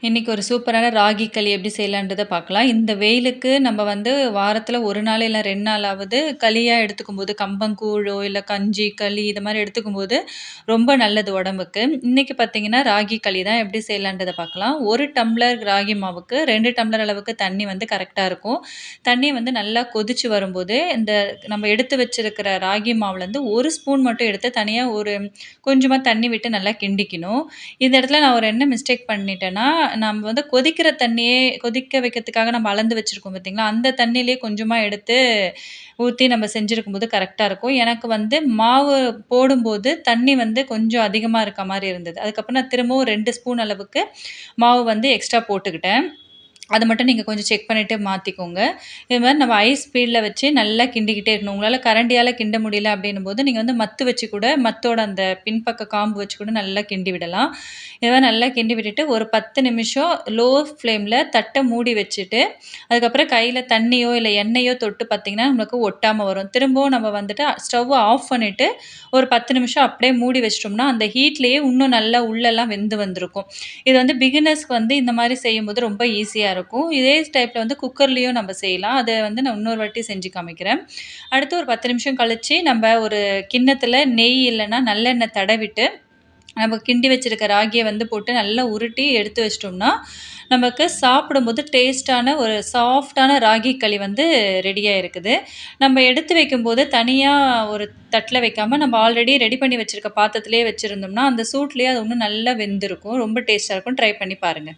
இன்னைக்கு ஒரு சூப்பரான ராகி களி எப்படி செய்யலான்றத பார்க்கலாம். இந்த வெயிலுக்கு நம்ம வந்து வாரத்துல 1 நாள் இல்ல 2 நாளாவது களியா எடுத்துக்கும்போது, கம்பங்கூழோ, இல்ல கஞ்சி, களி இது மாரி எடுத்துக்கும்போது ரொம்ப நல்லது உடம்புக்கு. இன்னைக்கு பார்த்தீங்கன்னா, ராகி களி தான் எப்படி செய்யலான்றத பார்க்கலாம். 1 டம்ளர் ராகி மாவுக்கு 2 டம்ளர் அளவுக்கு தண்ணி வந்து கரெக்ட்டா இருக்கும். தண்ணி வந்து நல்லா கொதிச்சு வரும்போது, இந்த நம்ம எடுத்து வச்சிருக்கிற ராகி மாவுலேருந்து 1 ஸ்பூன் மட்டும் எடுத்து தனியா ஒரு கொஞ்சமா தண்ணி விட்டு நல்லா கிண்டிக்கணும். இந்த இடத்துல நான் ஒரு என்ன மிஸ்டேக் பண்ணிட்டேன்னா, நம்ம வந்து கொதிக்கிற தண்ணியே கொதிக்க வைக்கிறதுக்காக நம்ம அளந்து வச்சிருக்கோம் பார்த்தீங்களா, அந்த தண்ணியிலேயே கொஞ்சமா எடுத்து ஊத்தி நம்ம செஞ்சிருக்கும்போது கரெக்ட்டா இருக்கும். எனக்கு வந்து மாவு போடும்போது தண்ணி வந்து கொஞ்சம் அதிகமா இருக்க மாரி இருந்தது. அதுக்கப்புறம் நான் திரும்பவும் 2 ஸ்பூன் அளவுக்கு மாவு வந்து எக்ஸ்ட்ரா போட்டுக்கிட்டேன். அத மட்டும் நீங்க கொஞ்சம் செக் பண்ணிட்டு மாத்திக்கோங்க. இது மாரி நம்ம ஹை ஸ்பீட்ல வச்சு நல்லா கிண்டிக்கிட்டே இருக்கணும். உங்களால கரண்டியால கிண்ட முடியல அப்டின்னும்போது, நீங்க வந்து மத்து வச்சு கூட மத்தோட அந்த பின்பக்க காம்பு வச்சு கூட நல்லா கிண்டி விடலாம். இது மாரி நல்லா கிண்டி விட்டுட்டு, ஒரு 10 நிமிஷம் லோ ஃப்ளேம்ல தட்ட மூடி வச்சுட்டு, அதுக்கப்புறம் கையில தண்ணியோ, இல்ல எண்ணெயோ தொட்டு பார்த்தீங்கன்னா, நமக்கு ஒட்டாம வரும். திரும்பவும் நம்ம வந்துட்டு ஸ்டவ்வ ஆஃப் பண்ணிட்டு, ஒரு 10 நிமிஷம் அப்டியே மூடி வச்சுட்டோம்னா, அந்த ஹீட்லயே இன்னும் நல்லா உள்ளலாம் வெந்து வந்திருக்கும். இது வந்து பிகினர்ஸ்க்கு வந்து இந்த மாரி செய்யும்போது ரொம்ப ஈஸியா இருக்கும். இதே டைப்ல வந்து குக்கர்லயும் நம்ம செய்யலாம். அத வந்து நான் இன்னொரு வாட்டி செஞ்சு காமிக்கிறேன். அடுத்து ஒரு 10 நிமிஷம் கழிச்சு, நம்ப ஒரு கிண்ணத்துல நெய் இல்லன்னா நல்லெண்ணெய் தடவிட்டு, நம்ம கிண்டி வச்சிருக்க ராகிய வந்து போட்டு நல்லா உருட்டி எடுத்து வச்சுட்டோம்னா, நமக்கு சாப்பிடும்போது டேஸ்ட்டான ஒரு சாஃப்ட்டான ராகி களி வந்து ரெடியா இருக்குது. நம்ம எடுத்து வைக்கும்போது தனியா ஒரு தட்ல வைக்காம, நம்ம ஆல்ரெடி ரெடி பண்ணி வச்சிருக்க பாத்திரத்திலேயே வச்சிருந்தோம்னா, அந்த சூட்லயே அது இன்னும் நல்லா வெந்திருக்கும். ரொம்ப டேஸ்ட்டா இருக்கும். ட்ரை பண்ணி பாருங்க.